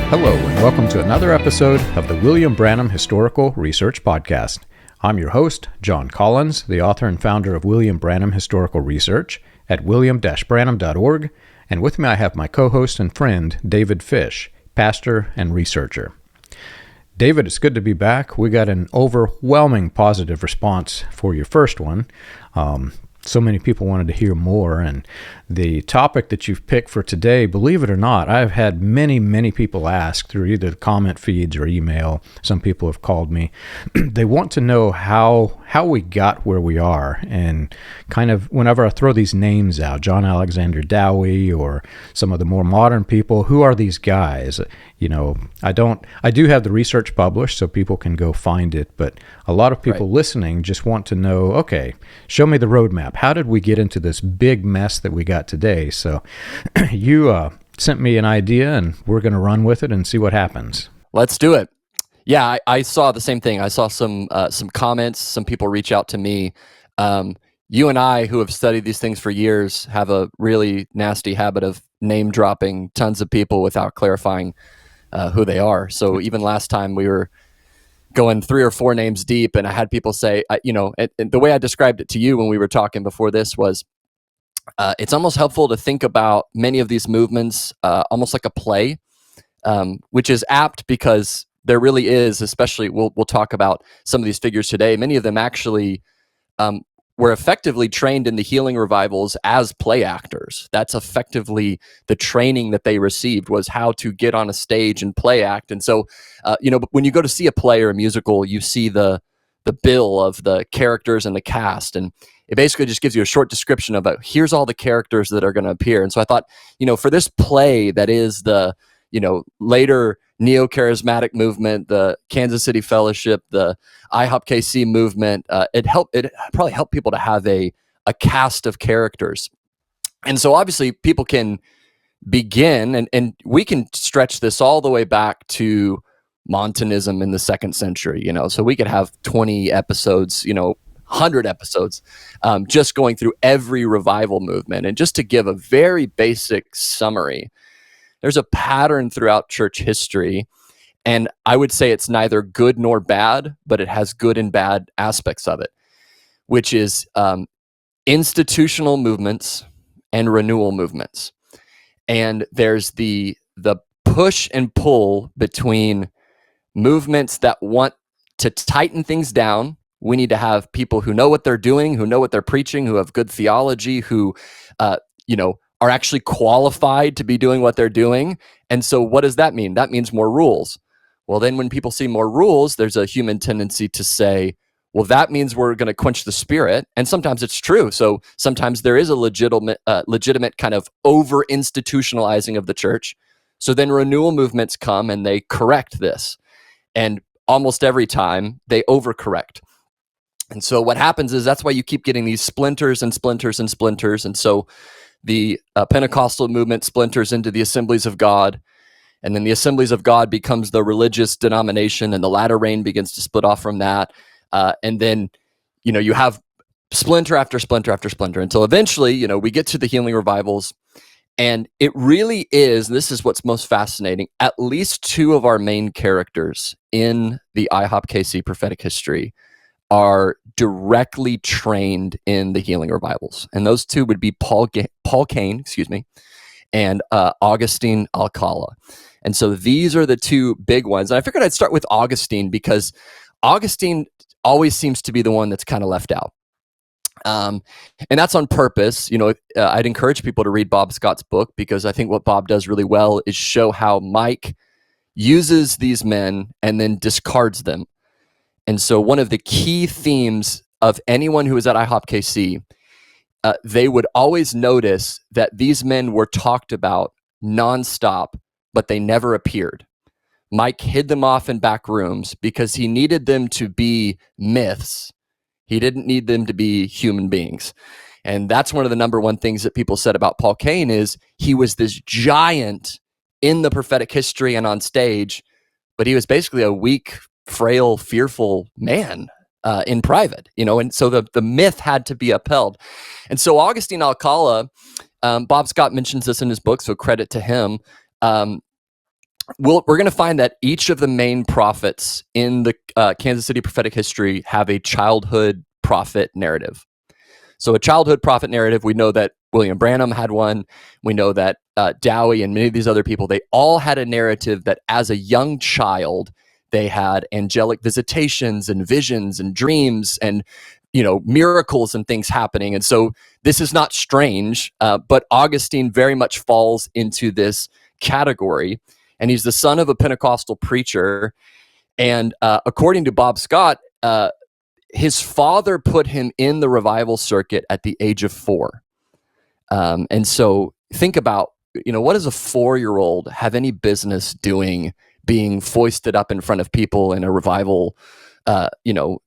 Hello, and welcome to another episode of the William Branham Historical Research Podcast. I'm your host, John Collins, the author and founder of William Branham Historical Research at william-branham.org, and with me I have my co-host and friend, David Fish, pastor and researcher. David, it's good to be back. We got an overwhelming positive response for your first one. So many people wanted to hear more, and the topic that you've picked for today, believe it or not, I've had many people ask through either the comment feeds or email. Some people have called me. They want to know how we got where we are, and kind of whenever I throw these names out, John Alexander Dowie or some of the more modern people, who are these guys? You know, I do have the research published so people can go find it, but a lot of people listening just want to know, okay, show me the roadmap. How did we get into this big mess that we got today? So you sent me an idea, and we're going to run with it and see what happens. Let's do it. Yeah, I saw the same thing. I saw some comments, some people reach out to me. You and I, who have studied these things for years, have a really nasty habit of name dropping tons of people without clarifying who they are. So even last time we were going 3 or 4 names deep, and I had people say, and the way I described it to you when we were talking before this was, it's almost helpful to think about many of these movements almost like a play, which is apt because there really is, especially we'll talk about some of these figures today. Many of them actually were effectively trained in the healing revivals as play actors. That's effectively the training that they received, was how to get on a stage and play act. And so, when you go to see a play or a musical, you see the bill of the characters and the cast, and it basically just gives you a short description of here's all the characters that are going to appear. And so I thought, for this play that is the, later neo-charismatic movement, the Kansas City Fellowship, the IHOPKC movement, it probably helped people to have a cast of characters. And so obviously people can begin, and we can stretch this all the way back to Montanism in the 2nd century, so we could have 20 episodes, 100 episodes, just going through every revival movement. And just to give a very basic summary, there's a pattern throughout church history, and I would say it's neither good nor bad, but it has good and bad aspects of it, which is institutional movements and renewal movements. And there's the push and pull between movements that want to tighten things down. We need to have people who know what they're doing, who know what they're preaching, who have good theology, who are actually qualified to be doing what they're doing. And so what does that mean? That means more rules. Well, then when people see more rules, there's a human tendency to say, well, that means we're going to quench the spirit. And sometimes it's true. So sometimes there is a legitimate kind of over-institutionalizing of the church. So then renewal movements come and they correct this. And almost every time they overcorrect. And so what happens is that's why you keep getting these splinters and splinters and splinters. And so the Pentecostal movement splinters into the Assemblies of God, and then the Assemblies of God becomes the religious denomination, and the latter rain begins to split off from that. And then, you have splinter after splinter after splinter until eventually, we get to the healing revivals. And it really is, this is what's most fascinating, at least 2 of our main characters in the IHOPKC prophetic history are directly trained in the healing revivals. And those 2 would be Paul Cain, and Augustine Alcala. And so these are the 2 big ones. And I figured I'd start with Augustine because Augustine always seems to be the one that's kind of left out. And that's on purpose. I'd encourage people to read Bob Scott's book, because I think what Bob does really well is show how Mike uses these men and then discards them. And so one of the key themes of anyone who was at IHOPKC, they would always notice that these men were talked about nonstop, but they never appeared. Mike hid them off in back rooms because he needed them to be myths. He didn't need them to be human beings. And that's one of the number one things that people said about Paul Cain is he was this giant in the prophetic history and on stage, but he was basically a weak, frail, fearful man in private, and so the myth had to be upheld. And so Augustine Alcala, Bob Scott mentions this in his book, so credit to him. we're going to find that each of the main prophets in the Kansas City prophetic history have a childhood prophet narrative. So a childhood prophet narrative, we know that William Branham had one. We know that Dowie and many of these other people, they all had a narrative that as a young child, they had angelic visitations and visions and dreams and, miracles and things happening. And so this is not strange, but Augustine very much falls into this category. And he's the son of a Pentecostal preacher. And according to Bob Scott, his father put him in the revival circuit at the age of 4. And so think about, what does a 4-year-old have any business doing, being foisted up in front of people in a revival? You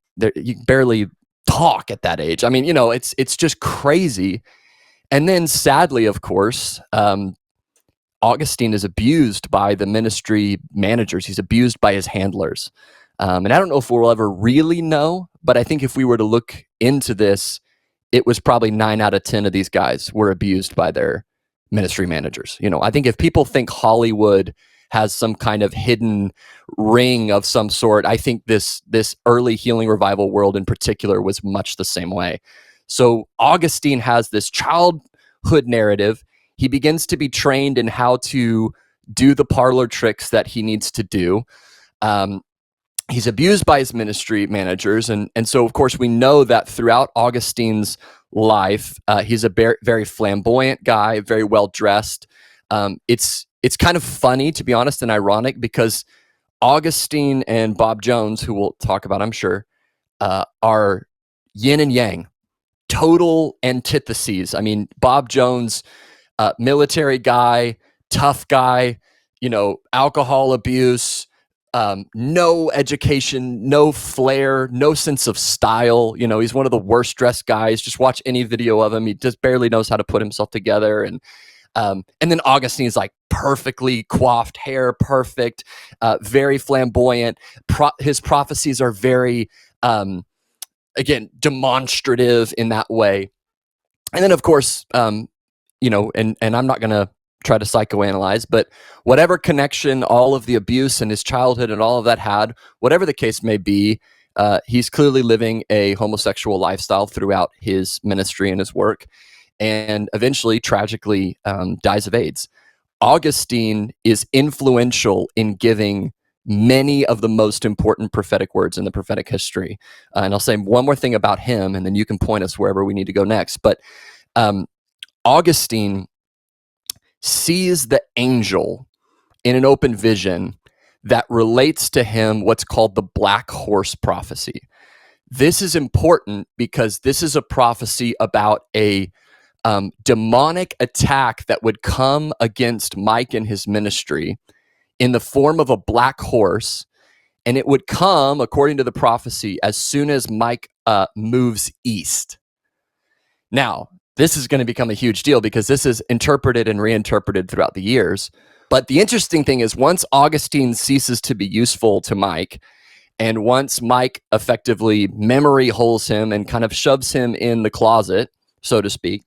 barely talk at that age. I mean, it's just crazy. And then sadly, of course, Augustine is abused by the ministry managers. He's abused by his handlers. And I don't know if we'll ever really know, but I think if we were to look into this, it was probably 9 out of 10 of these guys were abused by their ministry managers. I think if people think Hollywood has some kind of hidden ring of some sort, I think this early healing revival world in particular was much the same way. So Augustine has this childhood narrative. He begins to be trained in how to do the parlor tricks that he needs to do. He's abused by his ministry managers. And so, of course, we know that throughout Augustine's life, he's a very flamboyant guy, very well-dressed. It's kind of funny, to be honest, and ironic, because Augustine and Bob Jones, who we'll talk about, I'm sure, are yin and yang, total antitheses. I mean, Bob Jones, military guy, tough guy, alcohol abuse, no education, no flair, no sense of style. He's one of the worst dressed guys. Just watch any video of him. He just barely knows how to put himself together. And then Augustine's like perfectly coiffed hair, perfect, very flamboyant. His prophecies are very, again, demonstrative in that way. And then, of course, and I'm not going to try to psychoanalyze, but whatever connection all of the abuse in his childhood and all of that had, whatever the case may be, he's clearly living a homosexual lifestyle throughout his ministry and his work, and eventually, tragically, dies of AIDS. Augustine is influential in giving many of the most important prophetic words in the prophetic history. And I'll say one more thing about him, and then you can point us wherever we need to go next. But Augustine sees the angel in an open vision that relates to him what's called the black horse prophecy. This is important because this is a prophecy about a demonic attack that would come against Mike and his ministry in the form of a black horse, and it would come, according to the prophecy, as soon as Mike moves east. Now, this is going to become a huge deal because this is interpreted and reinterpreted throughout the years. But the interesting thing is, once Augustine ceases to be useful to Mike, and once Mike effectively memory holes him and kind of shoves him in the closet, so to speak,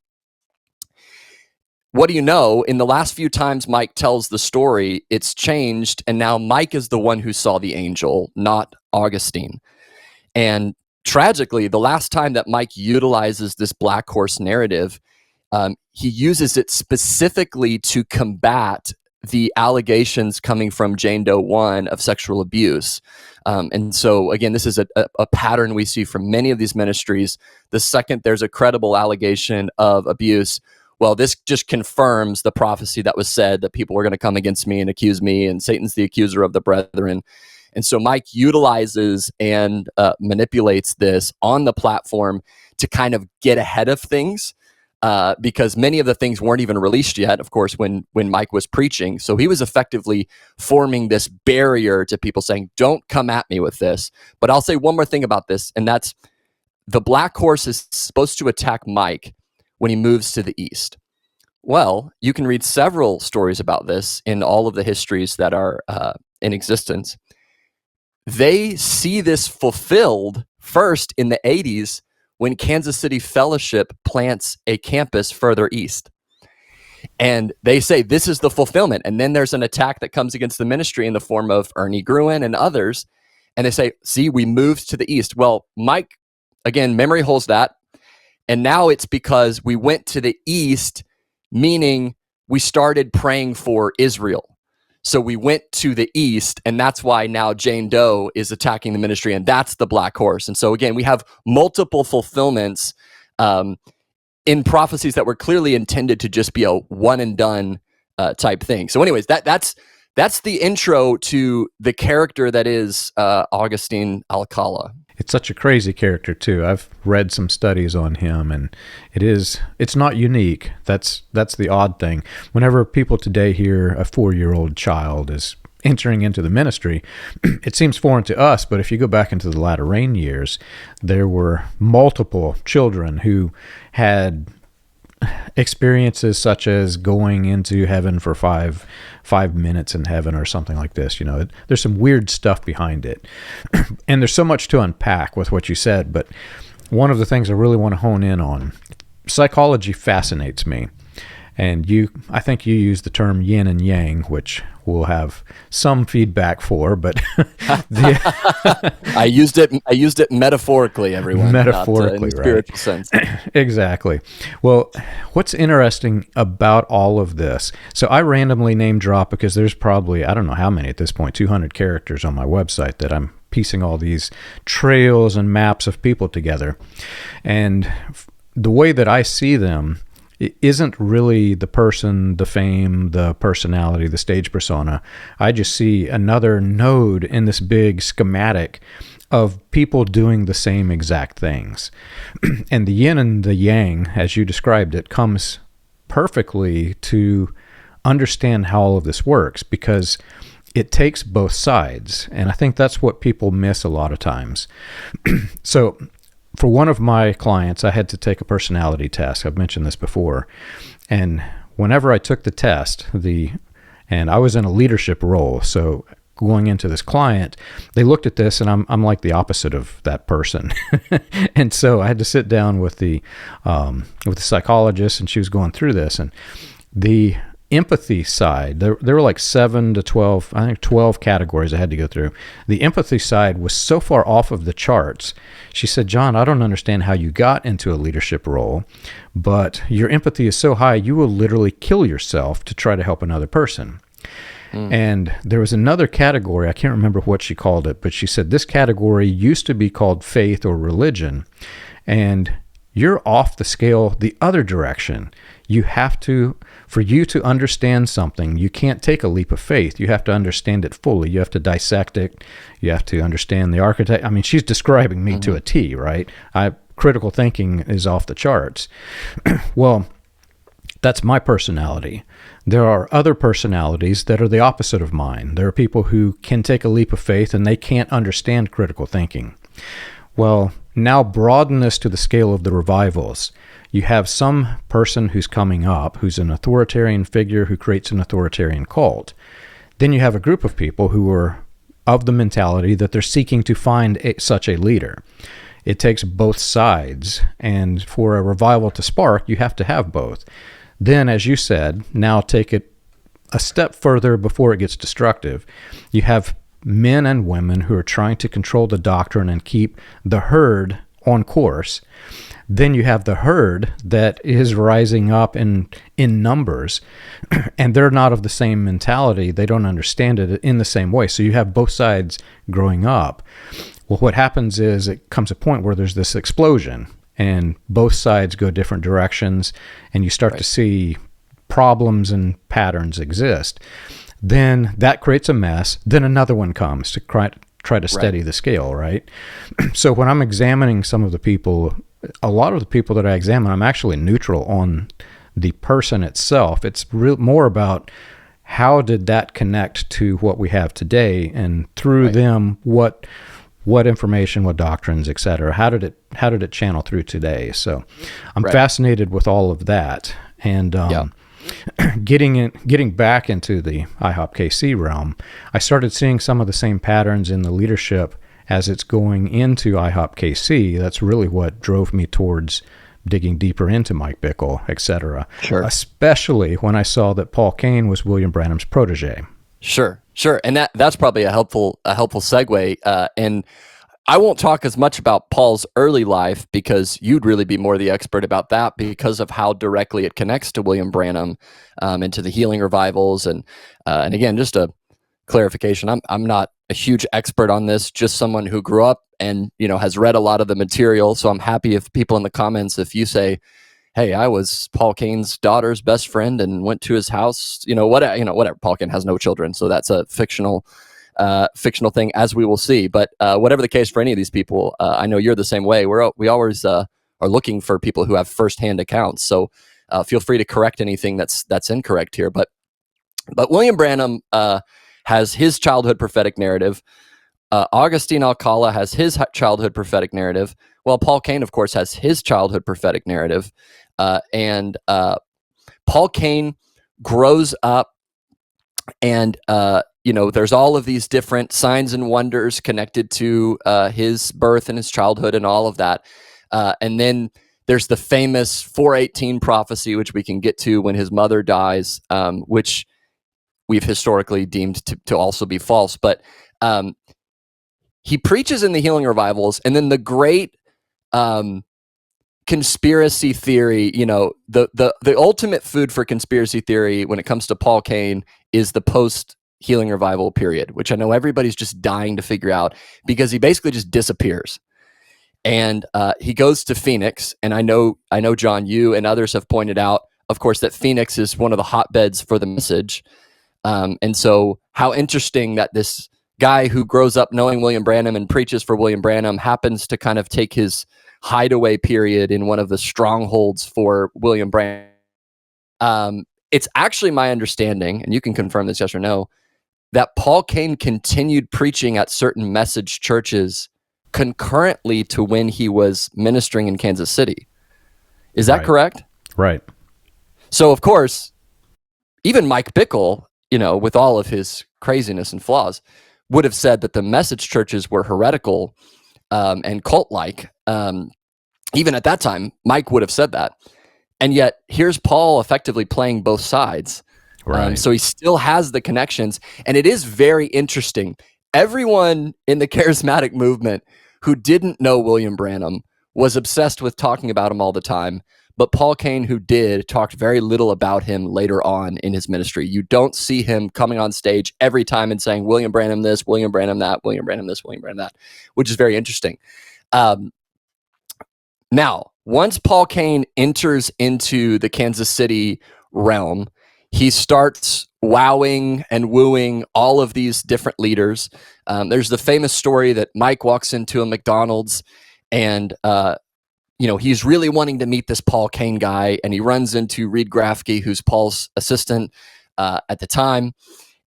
what do you know? In the last few times Mike tells the story, it's changed, and now Mike is the one who saw the angel, not Augustine. And tragically, the last time that Mike utilizes this black horse narrative, he uses it specifically to combat the allegations coming from Jane Doe 1 of sexual abuse. And so, again, this is a pattern we see from many of these ministries. The second there's a credible allegation of abuse, well, this just confirms the prophecy that was said that people were going to come against me and accuse me, and Satan's the accuser of the brethren. And so Mike utilizes and manipulates this on the platform to kind of get ahead of things, because many of the things weren't even released yet, of course, when Mike was preaching. So he was effectively forming this barrier to people saying, don't come at me with this. But I'll say one more thing about this, and that's the black horse is supposed to attack Mike when he moves to the east. Well, you can read several stories about this in all of the histories that are in existence. They see this fulfilled first in the 80s when Kansas City Fellowship plants a campus further east. And they say this is the fulfillment. And then there's an attack that comes against the ministry in the form of Ernie Gruen and others. And they say, see, we moved to the east. Well, Mike, again, memory holds that. And now it's because we went to the east, meaning we started praying for Israel. So we went to the east, and that's why now Jane Doe is attacking the ministry, and that's the black horse. And so again, we have multiple fulfillments in prophecies that were clearly intended to just be a one and done type thing. So anyways, that's the intro to the character that is Augustine Alcala. It's such a crazy character too. I've read some studies on him, and it's not unique. That's the odd thing. Whenever people today hear a 4-year-old child is entering into the ministry, it seems foreign to us, but if you go back into the latter rain years, there were multiple children who had experiences such as going into heaven for five minutes in heaven or something like this. There's some weird stuff behind it. And there's so much to unpack with what you said, but one of the things I really want to hone in on, psychology fascinates me. And I think you use the term yin and yang, which we'll have some feedback for, but I used it metaphorically, everyone. Metaphorically, not, in the spiritual sense. Exactly. Well, what's interesting about all of this? So I randomly name drop because there's probably, I don't know how many at this point, 200 characters on my website that I'm piecing all these trails and maps of people together. And the way that I see them, it isn't really the person, the fame, the personality, the stage persona. I just see another node in this big schematic of people doing the same exact things. And the yin and the yang, as you described it, comes perfectly to understand how all of this works, because it takes both sides. And I think that's what people miss a lot of times. So for one of my clients, I had to take a personality test. I've mentioned this before. And whenever I took the test, and I was in a leadership role, so going into this client, they looked at this, and I'm like the opposite of that person. And so I had to sit down with the psychologist, and she was going through this. And the empathy side, there were like 7 to 12, I think 12 categories I had to go through. The empathy side was so far off of the charts. She said, John, I don't understand how you got into a leadership role, but your empathy is so high, you will literally kill yourself to try to help another person. And there was another category, I can't remember what she called it, but she said this category used to be called faith or religion, and you're off the scale the other direction. You have to, for you to understand something, you can't take a leap of faith. You have to understand it fully. You have to dissect it. You have to understand the archetype. I mean, she's describing me to a T, right? Critical thinking is off the charts. Well, that's my personality. There are other personalities that are the opposite of mine. There are people who can take a leap of faith and they can't understand critical thinking. Well, now broaden this to the scale of the revivals. You have some person who's coming up, who's an authoritarian figure who creates an authoritarian cult. Then you have a group of people who are of the mentality that they're seeking to find such a leader. It takes both sides, and for a revival to spark, you have to have both. Then, as you said, now take it a step further before it gets destructive. You have men and women who are trying to control the doctrine and keep the herd on course. Then you have the herd that is rising up in numbers, and they're not of the same mentality. They don't understand it in the same way. So you have both sides growing up. Well, what happens is it comes a point where there's this explosion, and both sides go different directions, and you start to see problems and patterns exist. Then that creates a mess. Then another one comes to try to steady the scale, right? So when I'm examining some of the people, a lot of the people that I examine, I'm actually neutral on the person itself. It's more about how did that connect to what we have today, and through them, what information, what doctrines, et cetera. How did it channel through today? So I'm fascinated with all of that. And getting back into the IHOPKC realm, I started seeing some of the same patterns in the leadership as it's going into IHOPKC. That's really what drove me towards digging deeper into Mike Bickle, etc. Sure. Especially when I saw that Paul Cain was William Branham's protege. Sure. And that's probably a helpful segue. And I won't talk as much about Paul's early life because you'd really be more the expert about that because of how directly it connects to William Branham and to the healing revivals. And again, just a clarification, I'm not a huge expert on this, just someone who grew up and has read a lot of the material. So I'm happy if people in the comments, if you say, hey, I was Paul Cain's daughter's best friend and went to his house, whatever. Paul Cain has no children, so that's a fictional thing, as we will see. But whatever the case for any of these people, I know you're the same way. We always are looking for people who have firsthand accounts. So feel free to correct anything that's incorrect here. But William Branham has his childhood prophetic narrative. Augustine Alcala has his childhood prophetic narrative. Well, Paul Cain, of course, has his childhood prophetic narrative. And Paul Cain grows up and, there's all of these different signs and wonders connected to his birth and his childhood and all of that. And then there's the famous 418 prophecy, which we can get to when his mother dies, which we've historically deemed to also be false. But he preaches in the healing revivals, and then the great conspiracy theory, the ultimate food for conspiracy theory when it comes to Paul Cain is the post-healing revival period, which I know everybody's just dying to figure out because he basically just disappears. And he goes to Phoenix, and I know, John, you and others have pointed out, of course, that Phoenix is one of the hotbeds for the message. And so how interesting that this guy who grows up knowing William Branham and preaches for William Branham happens to kind of take his hideaway period in one of the strongholds for William Branham. It's actually my understanding, and you can confirm this yes or no, that Paul Cain continued preaching at certain message churches concurrently to when he was ministering in Kansas City. Is that correct? Right. So, of course, even Mike Bickle, with all of his craziness and flaws, would have said that the message churches were heretical and cult-like. Even at that time, Mike would have said that. And yet, here's Paul effectively playing both sides. Right. So he still has the connections. And it is very interesting. Everyone in the charismatic movement who didn't know William Branham was obsessed with talking about him all the time. But Paul Cain, who did, talked very little about him later on in his ministry. You don't see him coming on stage every time and saying, William Branham this, William Branham that, William Branham this, William Branham that, which is very interesting. Now, once Paul Cain enters into the Kansas City realm, he starts wowing and wooing all of these different leaders. There's the famous story that Mike walks into a McDonald's and he's really wanting to meet this Paul Cain guy, and he runs into Reed Grafke, who's Paul's assistant at the time.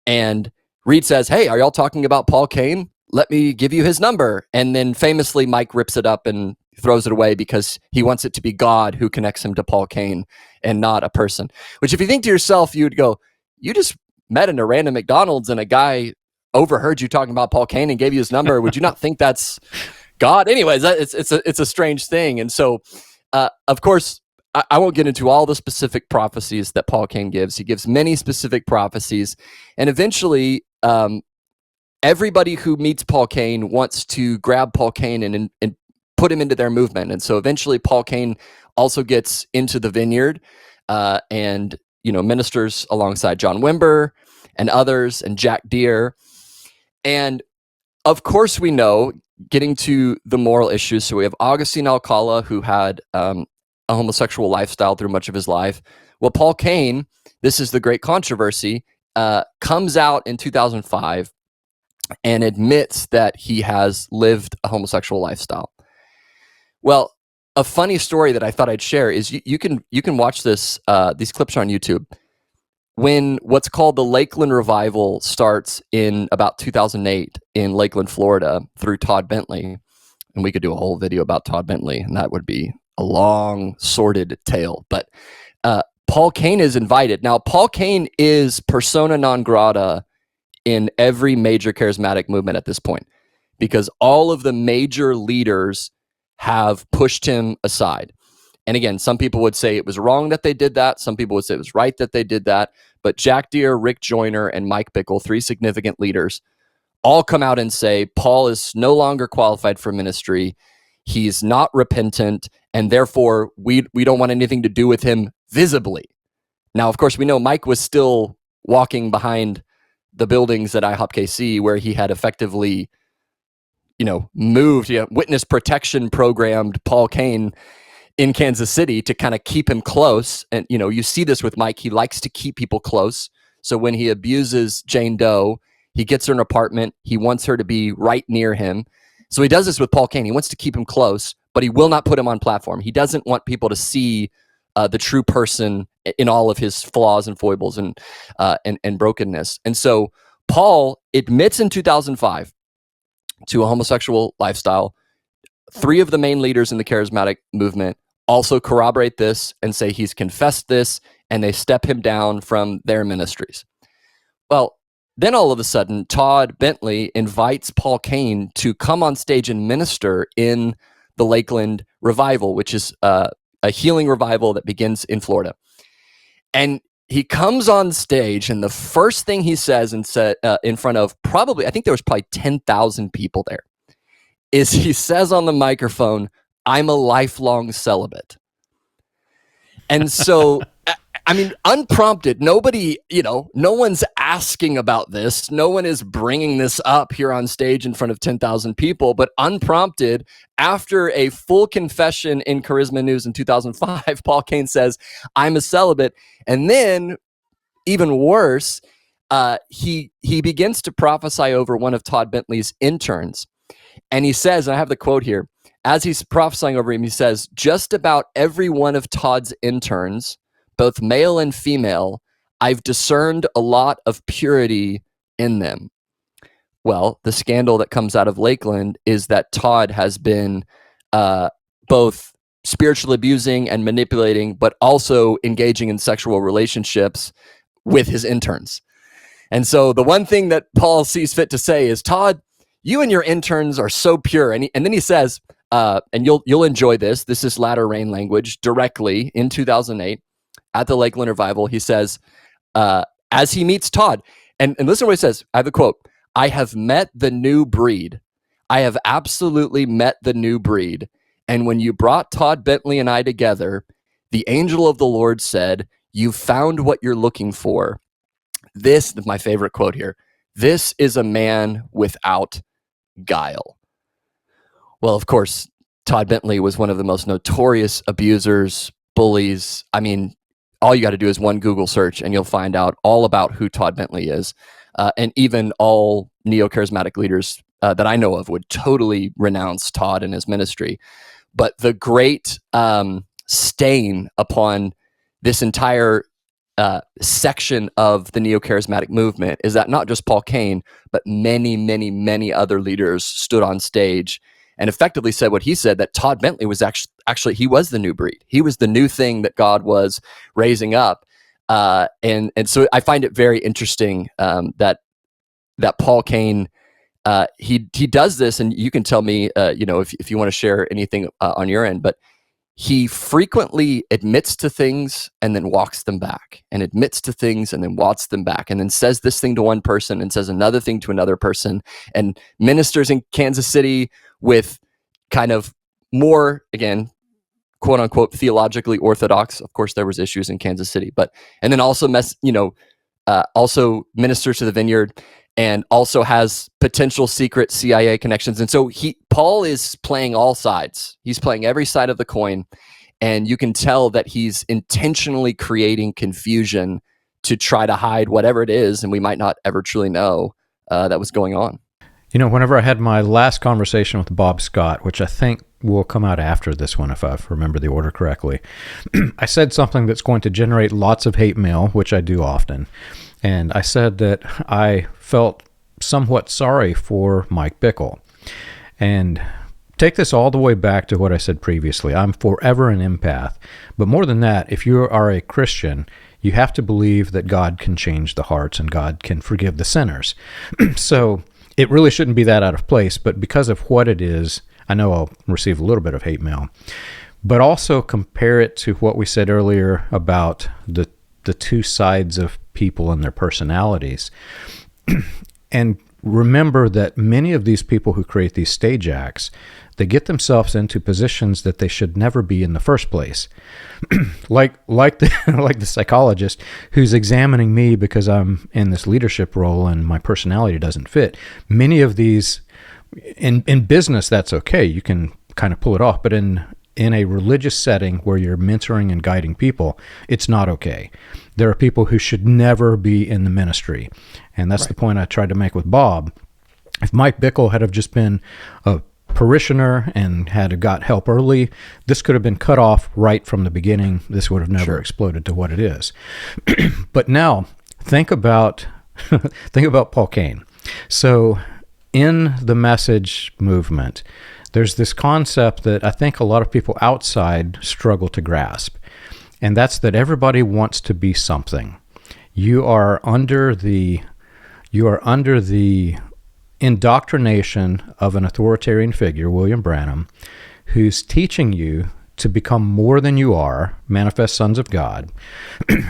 And Reed says, hey, are y'all talking about Paul Cain? Let me give you his number. And then famously, Mike rips it up and throws it away because he wants it to be God who connects him to Paul Cain and not a person. Which if you think to yourself, you would go, you just met in a random McDonald's and a guy overheard you talking about Paul Cain and gave you his number. Would you not think that's God? Anyways, it's a strange thing. And so, of course, I won't get into all the specific prophecies that Paul Cain gives. He gives many specific prophecies. And eventually, everybody who meets Paul Cain wants to grab Paul Cain and put him into their movement. And so eventually Paul Cain also gets into the vineyard and ministers alongside John Wimber and others and Jack Deere. And of course we know, getting to the moral issues, so we have Augustine Alcala, who had a homosexual lifestyle through much of his life. Well, Paul Cain, this is the great controversy, comes out in 2005 and admits that he has lived a homosexual lifestyle. Well, a funny story that I thought I'd share is you can watch this these clips on YouTube. When what's called the Lakeland Revival starts in about 2008 in Lakeland, Florida, through Todd Bentley, and we could do a whole video about Todd Bentley, and that would be a long, sordid tale. But Paul Cain is invited. Now, Paul Cain is persona non grata in every major charismatic movement at this point, because all of the major leaders have pushed him aside. And again, some people would say it was wrong that they did that. Some people would say it was right that they did that. But Jack Deere, Rick Joyner, and Mike Bickle, 3 significant leaders, all come out and say Paul is no longer qualified for ministry. He's not repentant, and therefore we don't want anything to do with him visibly. Now, of course, we know Mike was still walking behind the buildings at IHOPKC where he had effectively, moved, witness protection programmed Paul Cain in Kansas City to kind of keep him close. And, you see this with Mike. He likes to keep people close. So when he abuses Jane Doe, he gets her an apartment. He wants her to be right near him. So he does this with Paul Cain. He wants to keep him close, but he will not put him on platform. He doesn't want people to see the true person in all of his flaws and foibles and brokenness. And so Paul admits in 2005 to a homosexual lifestyle. 3 of the main leaders in the charismatic movement also corroborate this and say he's confessed this, and they step him down from their ministries. Well, then all of a sudden, Todd Bentley invites Paul Cain to come on stage and minister in the Lakeland Revival, which is a healing revival that begins in Florida. And he comes on stage, and the first thing he says in front of I think there was probably 10,000 people there, is he says on the microphone, "I'm a lifelong celibate." And so, I mean, unprompted, nobody, no one's asking about this. No one is bringing this up here on stage in front of 10,000 people, but unprompted, after a full confession in Charisma News in 2005, Paul Cain says, "I'm a celibate." And then, even worse, he begins to prophesy over one of Todd Bentley's interns. And he says, and I have the quote here, as he's prophesying over him, he says, "Just about every one of Todd's interns, both male and female, I've discerned a lot of purity in them." Well, the scandal that comes out of Lakeland is that Todd has been both spiritually abusing and manipulating, but also engaging in sexual relationships with his interns. And so the one thing that Paul sees fit to say is, "Todd, you and your interns are so pure." And then he says, and you'll enjoy this. This is latter rain language directly in 2008 at the Lakeland Revival. He says, as he meets Todd, and listen to what he says. I have a quote. "I have met the new breed. I have absolutely met the new breed. And when you brought Todd Bentley and I together, the angel of the Lord said, 'You found what you're looking for.' This is my favorite quote here. 'This is a man without guile.'" Well, of course, Todd Bentley was one of the most notorious abusers, bullies. I mean, all you got to do is one Google search and you'll find out all about who Todd Bentley is. And even all neo-charismatic leaders that I know of would totally renounce Todd and his ministry. But the great stain upon this entire section of the neo-charismatic movement is that not just Paul Cain, but many, many, many other leaders stood on stage and effectively said what he said, that Todd Bentley was actually he was the new breed. He was the new thing that God was raising up. And so I find it very interesting that Paul Cain, he does this, and you can tell me, if you want to share anything on your end, but he frequently admits to things and then walks them back, and admits to things and then walks them back, and then says this thing to one person and says another thing to another person, and ministers in Kansas City with kind of more, again, quote unquote, theologically orthodox. Of course, there was issues in Kansas City, and then also also ministers to the Vineyard, and also has potential secret CIA connections. And so Paul is playing all sides. He's playing every side of the coin. And you can tell that he's intentionally creating confusion to try to hide whatever it is, and we might not ever truly know that was going on. Whenever I had my last conversation with Bob Scott, which I think will come out after this one if I remember the order correctly, I said something that's going to generate lots of hate mail, which I do often. And I said that I felt somewhat sorry for Mike Bickle. And take this all the way back to what I said previously. I'm forever an empath. But more than that, if you are a Christian, you have to believe that God can change the hearts and God can forgive the sinners. So it really shouldn't be that out of place. But because of what it is, I know I'll receive a little bit of hate mail. but also compare it to what we said earlier about the two sides of people and their personalities. And remember that many of these people who create these stage acts, they get themselves into positions that they should never be in the first place. like the psychologist who's examining me because I'm in this leadership role and my personality doesn't fit. Many of these, in business, that's okay. You can kind of pull it off. But in a religious setting where you're mentoring and guiding people, it's not okay. There are people who should never be in the ministry. And that's the point I tried to make with Bob. If Mike Bickle had have just been a parishioner and had got help early, this could have been cut off right from the beginning. This would have never exploded to what it is. But now, think about Paul Cain. So in the message movement, there's this concept that I think a lot of people outside struggle to grasp, and that's that everybody wants to be something. You are under the indoctrination of an authoritarian figure, William Branham, who's teaching you to become more than you are, manifest sons of God.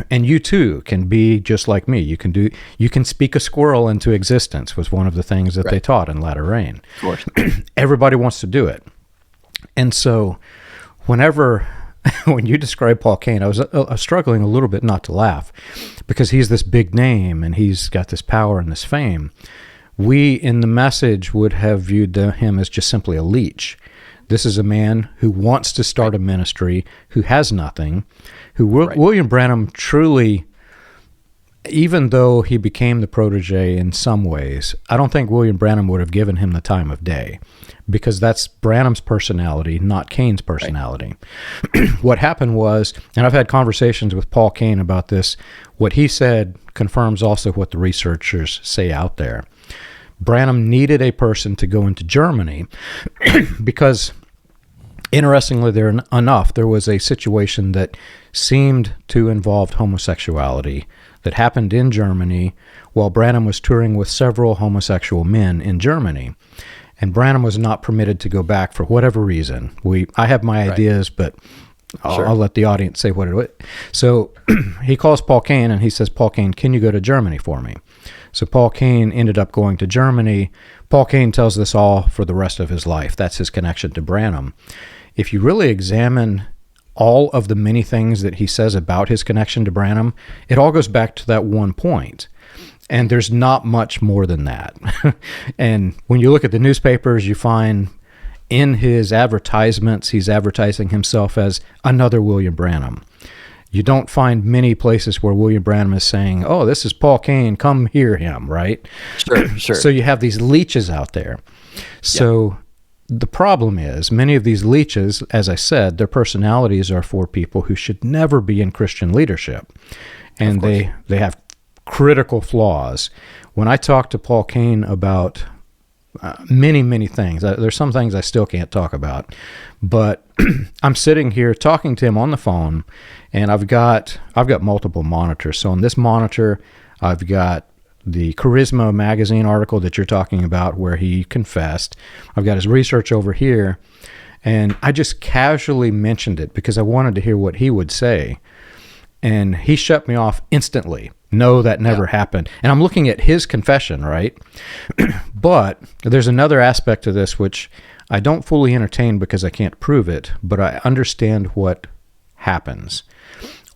And you too can be just like me. You can speak a squirrel into existence, was one of the things that they taught in Latter Rain. Of course. Everybody wants to do it. And so when you describe Paul Cain, I was struggling a little bit not to laugh, because he's this big name and he's got this power and this fame. We in the message would have viewed him as just simply a leech. This is a man who wants to start a ministry, who has nothing, who William Branham truly, even though he became the protege in some ways, I don't think William Branham would have given him the time of day, because that's Branham's personality, not Cain's personality. What happened was, and I've had conversations with Paul Cain about this, what he said confirms also what the researchers say out there. Branham needed a person to go into Germany because, interestingly enough, there was a situation that seemed to involve homosexuality that happened in Germany while Branham was touring with several homosexual men in Germany. And Branham was not permitted to go back for whatever reason. I have my ideas, but I'll let the audience say what it was. So he calls Paul Cain and he says, Paul Cain, can you go to Germany for me? So Paul Cain ended up going to Germany. Paul Cain tells this all for the rest of his life. That's his connection to Branham. If you really examine all of the many things that he says about his connection to Branham, it all goes back to that one point. And there's not much more than that. And when you look at the newspapers, you find in his advertisements, he's advertising himself as another William Branham. You don't find many places where William Branham is saying, oh, this is Paul Cain, come hear him, right? Sure. So you have these leeches out there. So the problem is, many of these leeches, as I said, their personalities are for people who should never be in Christian leadership. And they have critical flaws. When I talk to Paul Cain about many, many things, there's some things I still can't talk about, but I'm sitting here talking to him on the phone, and I've got multiple monitors. So on this monitor, I've got the Charisma magazine article that you're talking about where he confessed. I've got his research over here, and I just casually mentioned it because I wanted to hear what he would say. And he shut me off instantly. No, that never happened. And I'm looking at his confession, right? But there's another aspect to this which I don't fully entertain because I can't prove it, but I understand what happens.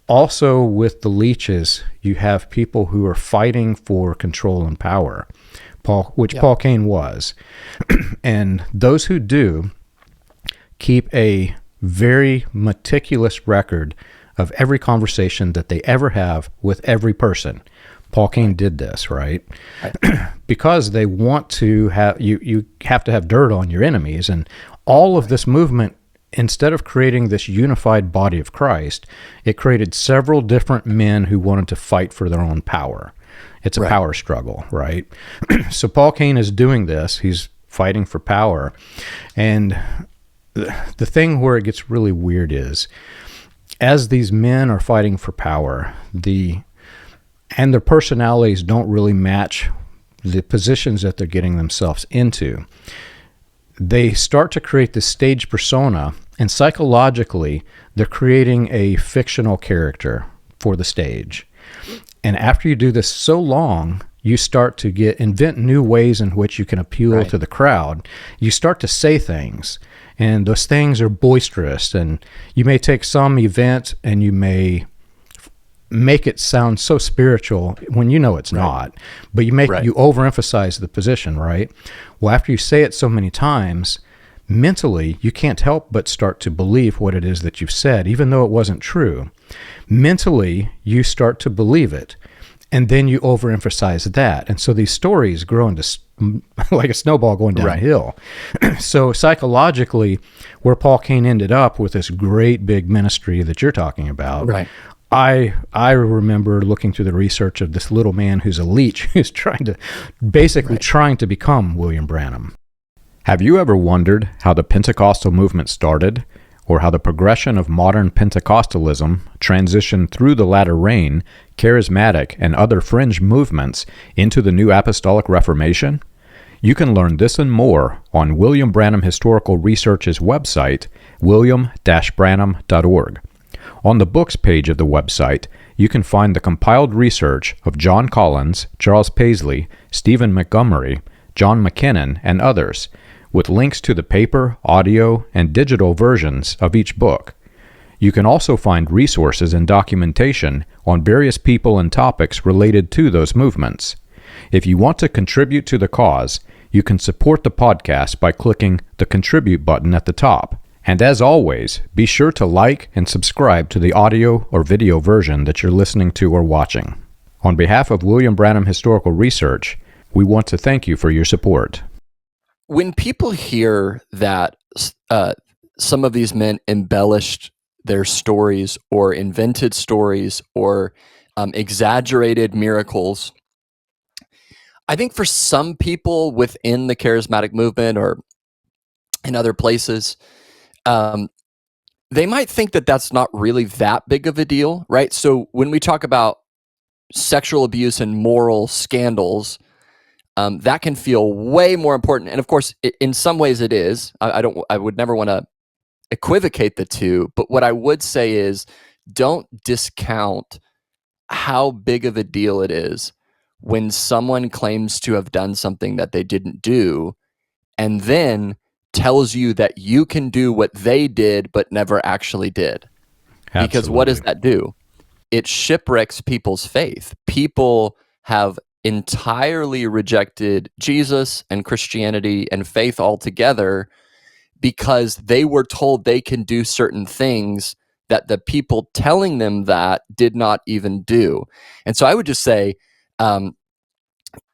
Also, with the leeches, you have people who are fighting for control and power, Paul Cain was. And those who do keep a very meticulous record of every conversation that they ever have with every person. Paul Cain did this, right? Because they want to have, you have to have dirt on your enemies. And all of this movement, instead of creating this unified body of Christ, it created several different men who wanted to fight for their own power. It's a power struggle, right? So Paul Cain is doing this. He's fighting for power. And the thing where it gets really weird is, as these men are fighting for power, and their personalities don't really match the positions that they're getting themselves into, they start to create this stage persona And psychologically, they're creating a fictional character for the stage. And after you do this so long, you start to invent new ways in which you can appeal to the crowd. You start to say things, and those things are boisterous. And you may take some event and you may make it sound so spiritual when you know it's not, but you overemphasize the position, right? Well, after you say it so many times, mentally, you can't help but start to believe what it is that you've said, even though it wasn't true. Mentally, you start to believe it, and then you overemphasize that. And so these stories grow into like a snowball going downhill. So psychologically, where Paul Cain ended up with this great big ministry that you're talking about, I remember looking through the research of this little man who's a leech who's trying to become William Branham. Have you ever wondered how the Pentecostal movement started, or how the progression of modern Pentecostalism transitioned through the latter rain, charismatic, and other fringe movements into the New Apostolic Reformation? You can learn this and more on William Branham Historical Research's website, william-branham.org. On the books page of the website, you can find the compiled research of John Collins, Charles Paisley, Stephen Montgomery, John McKinnon, and others, with links to the paper, audio, and digital versions of each book. You can also find resources and documentation on various people and topics related to those movements. If you want to contribute to the cause, you can support the podcast by clicking the Contribute button at the top. And as always, be sure to like and subscribe to the audio or video version that you're listening to or watching. On behalf of William Branham Historical Research, we want to thank you for your support. When people hear that some of these men embellished their stories or invented stories or exaggerated miracles, I think for some people within the charismatic movement or in other places, they might think that that's not really that big of a deal, right? So when we talk about sexual abuse and moral scandals, that can feel way more important. And of course, in some ways it is. I would never want to equivocate the two, but what I would say is don't discount how big of a deal it is when someone claims to have done something that they didn't do and then tells you that you can do what they did but never actually did. Absolutely. Because what does that do? It shipwrecks people's faith. People have entirely rejected Jesus and Christianity and faith altogether because they were told they can do certain things that the people telling them that did not even do. And so I would just say,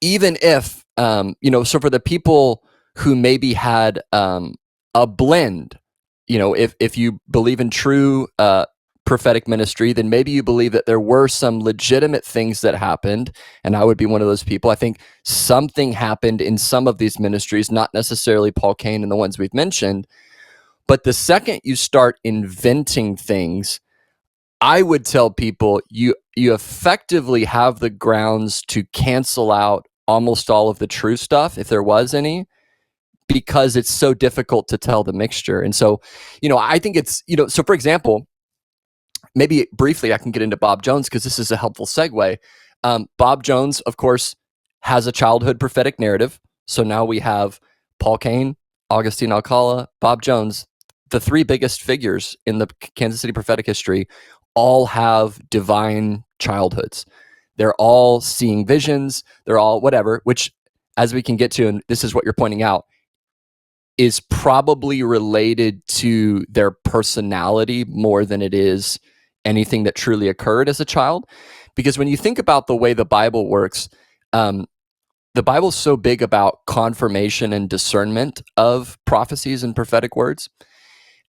even if, so for the people who maybe had a blend, if you believe in true prophetic ministry, then maybe you believe that there were some legitimate things that happened, and I would be one of those people. I think something happened in some of these ministries, not necessarily Paul Cain and the ones we've mentioned, but the second you start inventing things, I would tell people you effectively have the grounds to cancel out almost all of the true stuff, if there was any, because it's so difficult to tell the mixture. And so, I think it's, so for example, maybe briefly I can get into Bob Jones because this is a helpful segue. Bob Jones, of course, has a childhood prophetic narrative. So now we have Paul Cain, Augustine, Alcala, Bob Jones, the three biggest figures in the Kansas City prophetic history, all have divine childhoods. They're all seeing visions. They're all whatever, which, as we can get to, and this is what you're pointing out, is probably related to their personality more than it is anything that truly occurred as a child. Because when you think about the way the Bible works, the Bible's so big about confirmation and discernment of prophecies and prophetic words.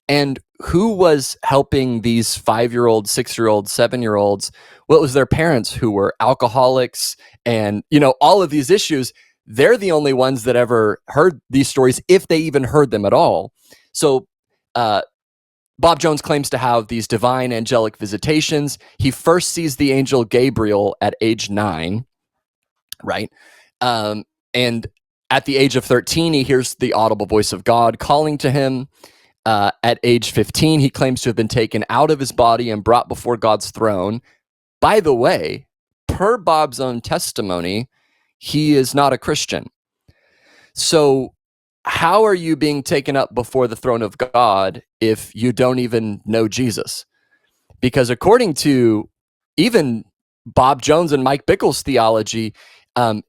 And who was helping these 5-year-olds, 6-year-olds, 7-year-olds? Well, it was their parents who were alcoholics and, all of these issues. They're the only ones that ever heard these stories, if they even heard them at all. So Bob Jones claims to have these divine angelic visitations. He first sees the angel Gabriel at age 9, right? And at the age of 13, he hears the audible voice of God calling to him. At age 15, he claims to have been taken out of his body and brought before God's throne. By the way, per Bob's own testimony, he is not a Christian. So how are you being taken up before the throne of God if you don't even know Jesus? Because according to even Bob Jones and Mike Bickle's theology,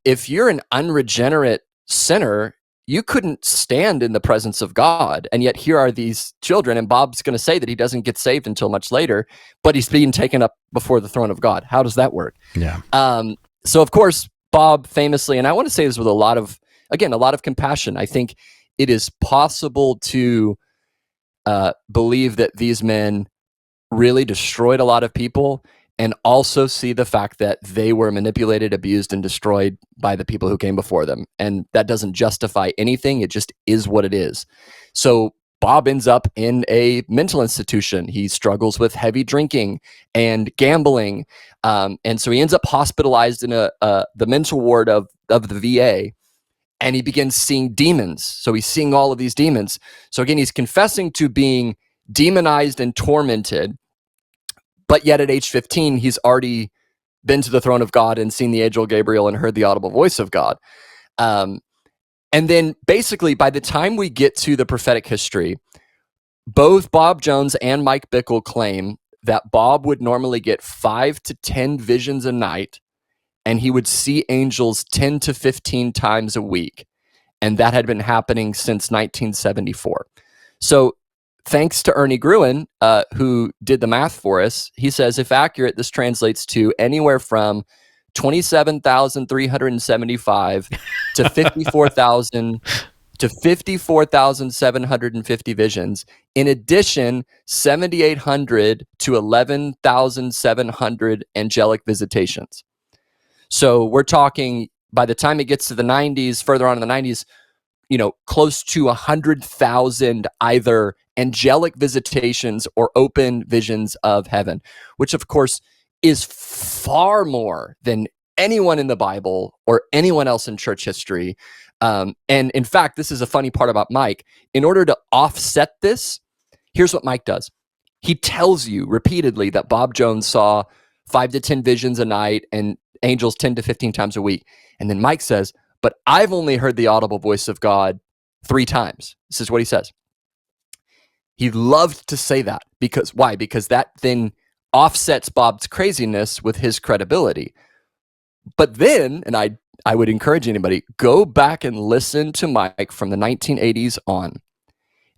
if you're an unregenerate sinner, you couldn't stand in the presence of God. And yet here are these children, and Bob's going to say that he doesn't get saved until much later, but he's being taken up before the throne of God. How does that work? Yeah. So of course, Bob famously, and I want to say this with a lot of compassion, I think it is possible to believe that these men really destroyed a lot of people, and also see the fact that they were manipulated, abused, and destroyed by the people who came before them. And that doesn't justify anything. It just is what it is. So Bob ends up in a mental institution. He struggles with heavy drinking and gambling. And so he ends up hospitalized in the mental ward of the VA. And he begins seeing demons. So he's seeing all of these demons. So again, he's confessing to being demonized and tormented. But yet at age 15, he's already been to the throne of God and seen the angel Gabriel and heard the audible voice of God. And then basically, by the time we get to the prophetic history, both Bob Jones and Mike Bickle claim that Bob would normally get 5 to 10 visions a night, and he would see angels 10 to 15 times a week. And that had been happening since 1974. So thanks to Ernie Gruen, who did the math for us, he says, if accurate, this translates to anywhere from 27,375 to 54,750 visions. In addition, 7,800 to 11,700 angelic visitations. So we're talking, by the time it gets to the 90s, further on in the 90s, close to 100,000 either angelic visitations or open visions of heaven, which of course is far more than anyone in the Bible or anyone else in church history. And in fact, this is a funny part about Mike. In order to offset this, here's what Mike does. He tells you repeatedly that Bob Jones saw 5 to 10 visions a night and angels 10 to 15 times a week. And then Mike says, but I've only heard the audible voice of God 3 times. This is what he says. He loved to say that. Because why? Because that then offsets Bob's craziness with his credibility. But then, and I would encourage anybody, go back and listen to Mike from the 1980s on,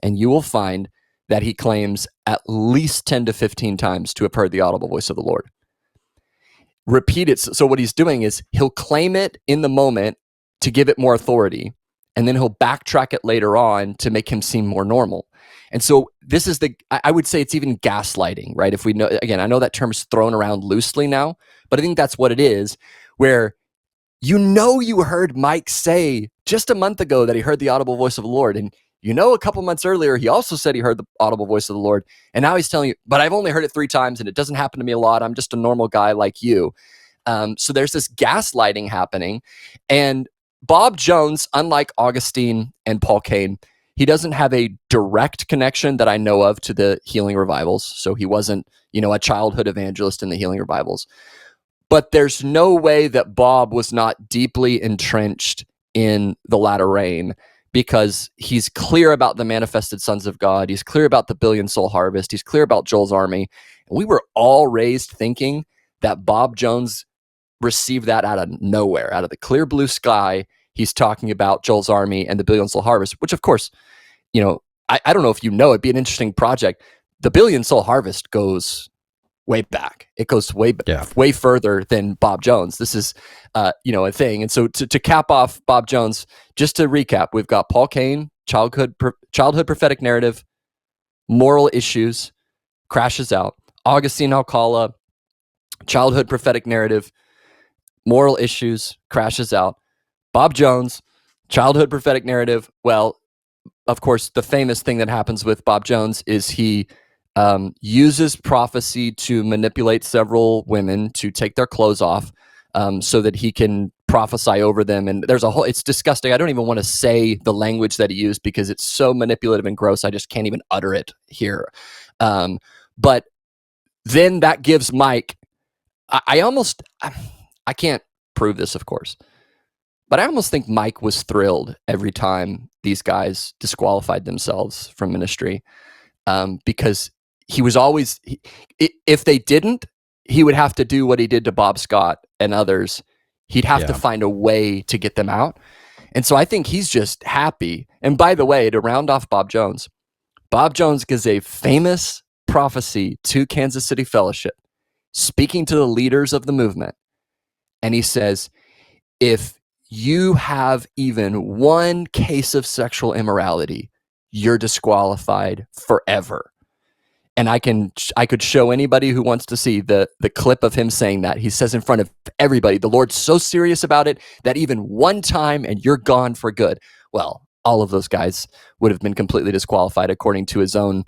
and you will find that he claims at least 10 to 15 times to have heard the audible voice of the Lord. Repeat it. So what he's doing is he'll claim it in the moment to give it more authority, and then he'll backtrack it later on to make him seem more normal. And so this is I would say it's even gaslighting, right? If we know, again, I know that term's thrown around loosely now, but I think that's what it is, where you heard Mike say just a month ago that he heard the audible voice of the Lord, and a couple months earlier, he also said he heard the audible voice of the Lord, and now he's telling you, but I've only heard it 3 times, and it doesn't happen to me a lot. I'm just a normal guy like you. So there's this gaslighting happening, and Bob Jones, unlike Augustine and Paul Cain, he doesn't have a direct connection that I know of to the healing revivals. So he wasn't, a childhood evangelist in the healing revivals. But there's no way that Bob was not deeply entrenched in the latter rain, because he's clear about the manifested sons of God. He's clear about the billion soul harvest. He's clear about Joel's army. And we were all raised thinking that Bob Jones received that out of nowhere, out of the clear blue sky. He's talking about Joel's army and the billion soul harvest, which of course, I don't know if it'd be an interesting project. The billion soul harvest goes way back. It goes way further than Bob Jones. This is, a thing. And so to cap off Bob Jones, just to recap, we've got Paul Cain, childhood prophetic narrative, moral issues, crashes out. Augustine, Alcala, childhood prophetic narrative, moral issues, crashes out. Bob Jones, childhood prophetic narrative. Well, of course, the famous thing that happens with Bob Jones is he uses prophecy to manipulate several women to take their clothes off, so that he can prophesy over them. And there's it's disgusting. I don't even want to say the language that he used because it's so manipulative and gross. I just can't even utter it here. But then that gives Mike, I can't prove this, of course, but I almost think Mike was thrilled every time these guys disqualified themselves from ministry, because he was always, if they didn't, he would have to do what he did to Bob Scott and others. He'd have to find a way to get them out. And so I think he's just happy. And by the way, to round off Bob Jones gives a famous prophecy to Kansas City Fellowship, speaking to the leaders of the movement. And he says, if you have even one case of sexual immorality, you're disqualified forever. And I could show anybody who wants to see the clip of him saying that. He says in front of everybody, the Lord's so serious about it that even one time and you're gone for good. Well, all of those guys would have been completely disqualified according to his own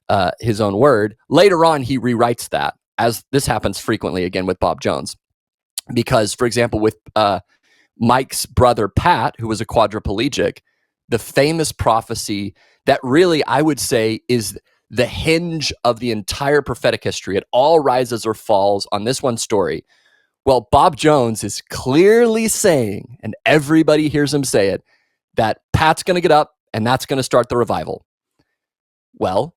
word. Later on, he rewrites that, as this happens frequently again with Bob Jones. Because, for example, with Mike's brother Pat, who was a quadriplegic, the famous prophecy that really, I would say, is the hinge of the entire prophetic history. It all rises or falls on this one story. Well, Bob Jones is clearly saying, and everybody hears him say it, that Pat's going to get up and that's going to start the revival. Well,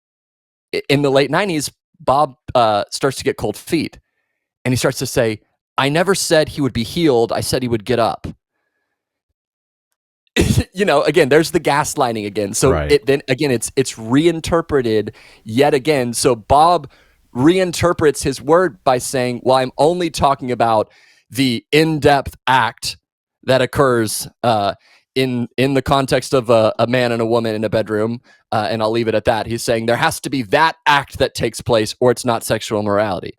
in the late 90s, Bob starts to get cold feet. And he starts to say, I never said he would be healed. I said he would get up. Again, there's the gaslighting again. So right. It's reinterpreted yet again. So Bob reinterprets his word by saying, well, I'm only talking about the in-depth act that occurs in the context of a man and a woman in a bedroom, and I'll leave it at that. He's saying there has to be that act that takes place or it's not sexual immorality.